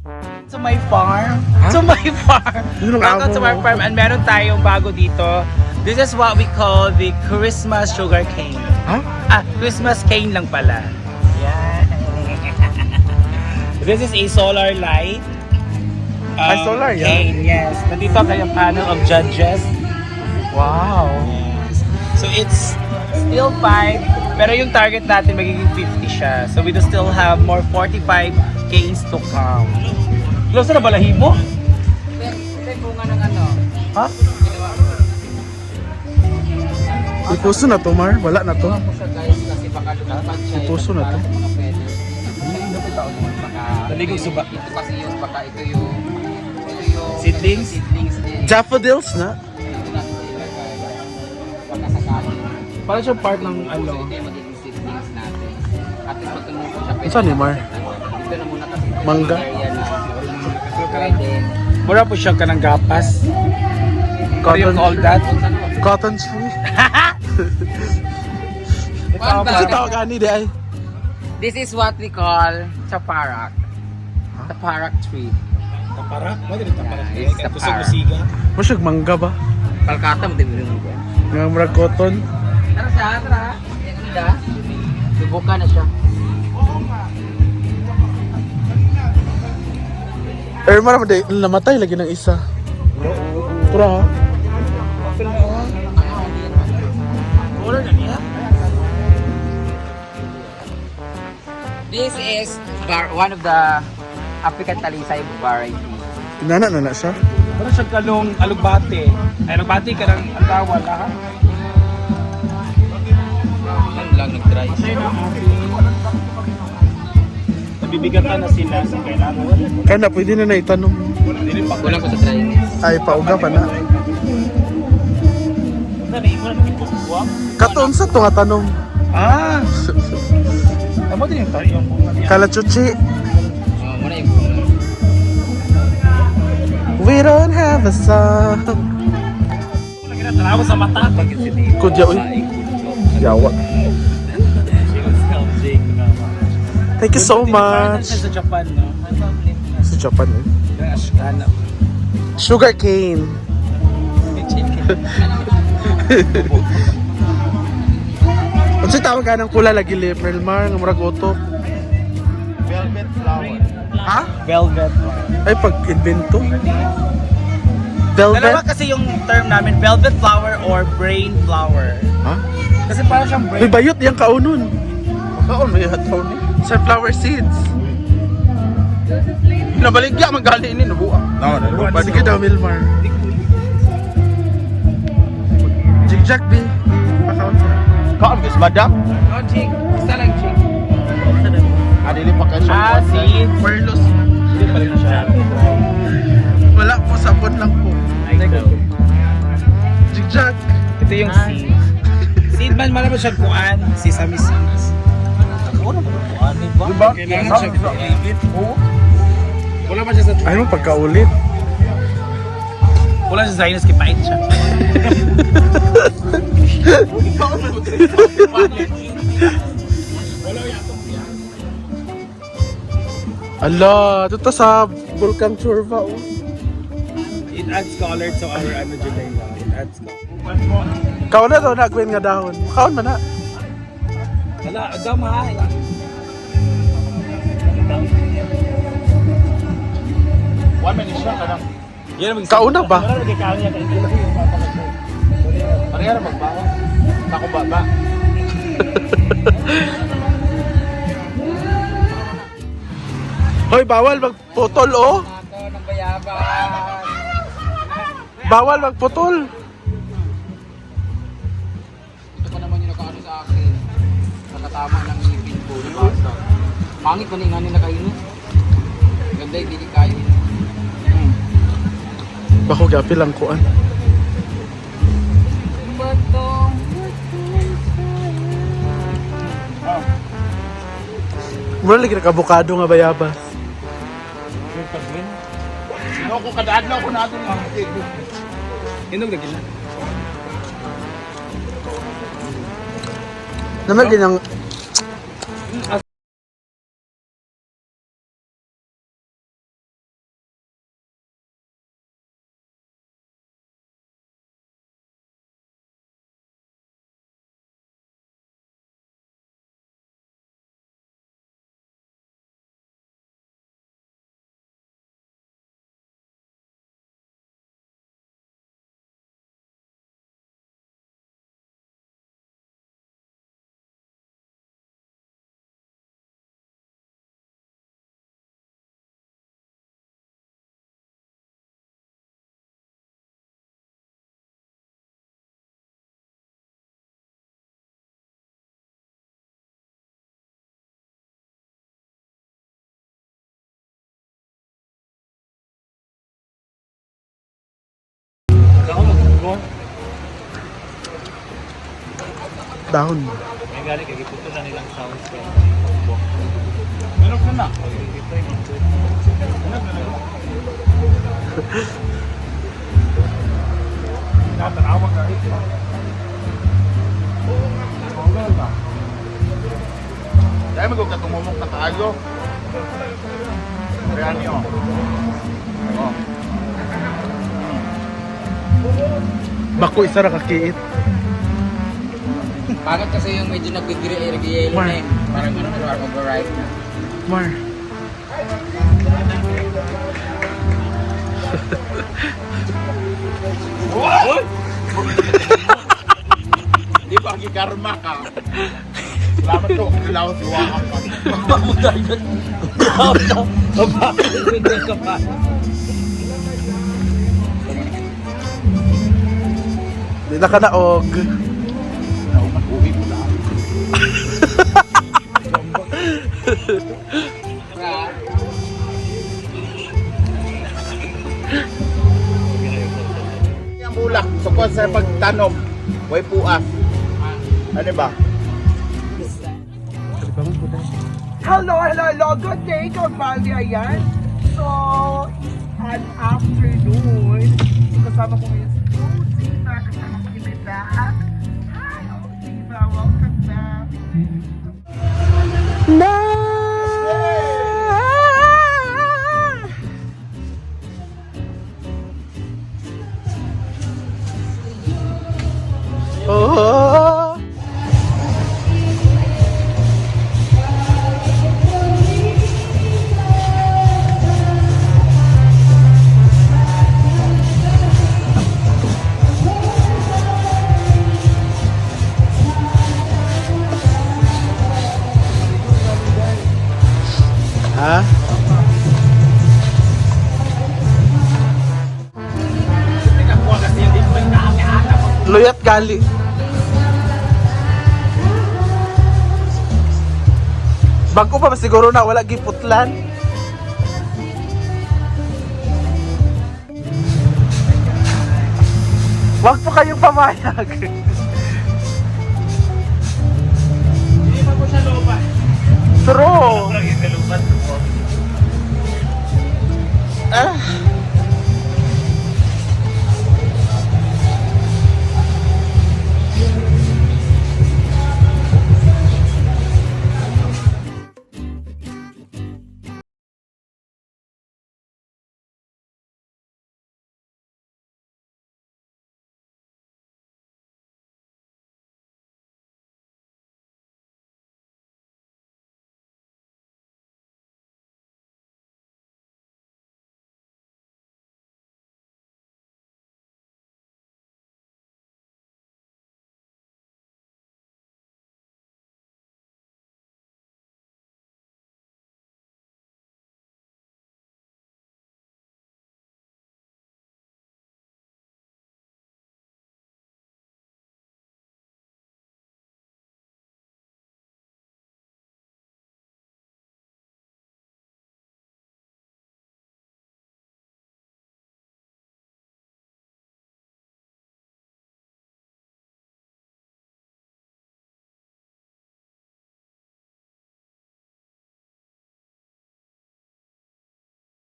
To my farm. Huh? To my farm. Yun ang Welcome to amo my mo. farm. And meron tayong bago dito. This is what we call the Christmas sugar cane. Ha? Christmas cane lang pala. Yeah. This is a solar light. Solar, yeah? Cane, yes. Nandito kayong panel of judges. Wow. Yes. So it's still 5, pero yung target natin magiging 50 siya. So we do still have more 45 canes to come. Lo, saan na balahibo? Ito yung bunga ng ano. Ha? Ipuso na to, Mar. Wala na to. Ito po siya guys kasi baka lumipad siya. Ipuso na to. Parang mga feathers. Ito bitaw naman baka. Taligay suba. Ito kasi yung baka ito yung Seedlings? Seedlings din. Daffodils na. Ito natin ilagay. Baka sakali. Parang siya part ng So ito yung magiging seedlings natin. At least pag tumupo siya. pwede Saan ni Mar? Dito na muna kasi. ito Mangga? yung area na pwede. Mura po siya ka ng gapas. What do you call that? Cotton tree. Kasi tawag ani di ay. This is what we call chaparak. Chaparak tree. Taparak? What is taparak? Yes, taparak. Masyag mangga ba? Kalkata mo din mo. Nga murag cotton. Tara siya, tara. Ganda. Subukan na siya. Mara maday namatay lagi ng isa. Tura. This is one of the African talisay variety. Inana na siya. Parang siya kalong alugbate. Ay, alugbate ka ng andawal, ha? Yan lang nag-dry siya. Nabibigatan na sila sa kailangan. Kaya na pwede na itanong. Kulang ko sa dryness. Ay pauga pa na. Katon sa to nga tanong. Ah! Tama din yung tayo. Kalachuchi. Muna yung bunga. We don't have a song. Lagi na tanawa sa mata. Kudya uy. Yawa. Thank you so much. Sa Japan, no? Sa Japan eh. Ashkana. Sugar cane. Ano siya tawag ka ng kula lagi li? Perlmar, ng murag utok. Velvet flower. Ha? Velvet. Ay, pag-invento. Dalawa Velvet? kasi yung term namin, velvet flower or brain flower. Ha? Kasi parang siyang May brain. bayot yung kaunon. Kaon, may hataw ni. Sunflower seeds. Nabaligya, magali ini, nabuang. No. Badi ka daw, Milmar. Jigjag, B. Pakaon sa. Kaon guys, madam. Oh, chick. Isa lang, chick. Adili pa kayo Ah, seeds. Perlos. Hindi pa rin siya. Wala po, sabon lang po. Jigjag. Ito yung seed. Seed man, malaman siya kuan. Sesame seeds. Diba? Kailangan siya kuan. Wala pa siya sa Ay mo, pagkaulit. Wala siya sa Zainas, kipait siya. Ala, ito ta sa Volcan Churva. Oh. It adds color to our ano July lang. It adds color. Kaon na daw nagwin nga dahon. Kaon man na. Wala, agamahay. One minute siya, kadang. Kauna ba? Parehara magbawa. Ako ba? Hoy, bawal magputol oh. Ako ng bayaban. Bawal magputol. Ito pa naman yung nakaano sa akin. Nakatama ng ngipin ko. Basta. Pangit pa nga nila kainin. Ganda yung dili kayo. Bako gapi lang kuan. Batong. Mura lagi nakabukado nga bayabas. Sino ko kadaan na ako natin. Inog lagi na. Naman din ang Dahon. May galing kay giputo na nilang sounds. Meron ka na. Natanawag ka ito. Dahil magkatumumok na tayo. Kaya niyo. Oh. Bako isa ra kakiit. Bakit kasi yung medyo nagpipiri-irigay Mar. na eh. Parang ano, mag-ride na. Mar. Di ba karma ka? Salamat ko kung kilaw si Wakang ka. Di na ka naog. Uwi mo na. Yung bulak, sukod sa pagtanom, way puas. Ano ba? Hello. Good day, Kabali. Ayan. So, an afternoon. Kasama ko ngayon si Diva. Kasama ko si Diva. Hi, Diva. Welcome back. Oh. Ha? Luyat gali. Bago pa ba siguro na wala giputlan? Wag po kayong pamayag. Hindi pa po siya looban. True. Lagi sa looban. Ah.